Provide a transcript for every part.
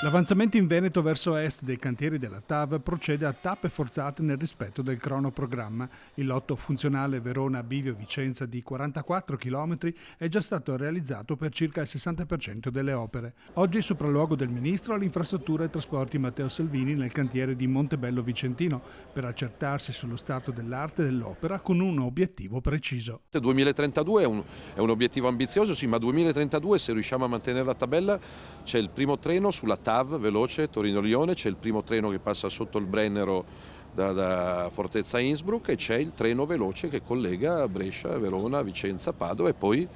L'avanzamento in Veneto verso est dei cantieri della TAV procede a tappe forzate nel rispetto del cronoprogramma. Il lotto funzionale Verona-Bivio-Vicenza di 44 km è già stato realizzato per circa il 60% delle opere. Oggi sopralluogo del Ministro all'Infrastrutture e Trasporti Matteo Salvini nel cantiere di Montebello Vicentino per accertarsi sullo stato dell'arte dell'opera con un obiettivo preciso. 2032 è un obiettivo ambizioso, sì, ma 2032 se riusciamo a mantenere la tabella c'è il primo treno sulla TAV veloce Torino-Lione, c'è il primo treno che passa sotto il Brennero da Fortezza Innsbruck e c'è il treno veloce che collega Brescia, Verona, Vicenza, Padova e poi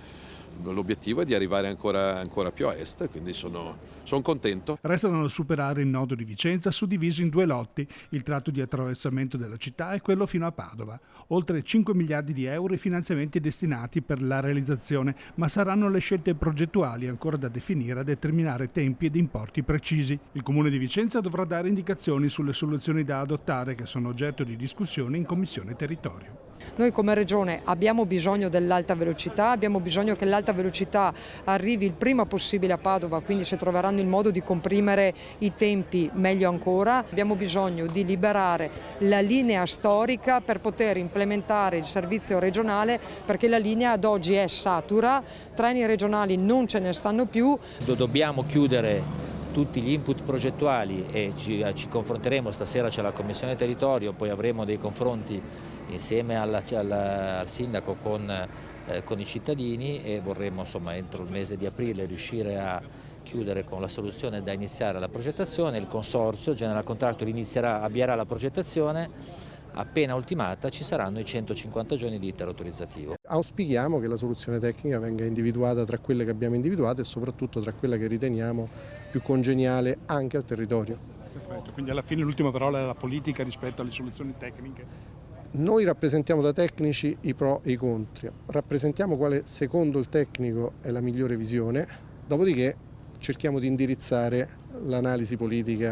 l'obiettivo è di arrivare ancora più a est, quindi sono contento. Restano da superare il nodo di Vicenza suddiviso in due lotti, il tratto di attraversamento della città e quello fino a Padova. Oltre 5 miliardi di euro i finanziamenti destinati per la realizzazione, ma saranno le scelte progettuali ancora da definire a determinare tempi ed importi precisi. Il Comune di Vicenza dovrà dare indicazioni sulle soluzioni da adottare che sono oggetto di discussione in Commissione Territorio. Noi come Regione abbiamo bisogno dell'alta velocità, abbiamo bisogno che l'alta velocità arrivi il prima possibile a Padova, quindi se troveranno il modo di comprimere i tempi meglio ancora. Abbiamo bisogno di liberare la linea storica per poter implementare il servizio regionale perché la linea ad oggi è satura, treni regionali non ce ne stanno più. Dobbiamo chiudere tutti gli input progettuali e ci confronteremo, stasera c'è la Commissione Territorio, poi avremo dei confronti insieme al Sindaco con i cittadini e vorremmo entro il mese di aprile riuscire a chiudere con la soluzione da iniziare la progettazione. Il consorzio, il General Contractor, avvierà la progettazione. Appena ultimata ci saranno i 150 giorni di iter autorizzativo. Auspichiamo che la soluzione tecnica venga individuata tra quelle che abbiamo individuato e soprattutto tra quella che riteniamo più congeniale anche al territorio. Perfetto, quindi alla fine l'ultima parola è la politica rispetto alle soluzioni tecniche. Noi rappresentiamo da tecnici i pro e i contro, rappresentiamo quale secondo il tecnico è la migliore visione, dopodiché cerchiamo di indirizzare l'analisi politica.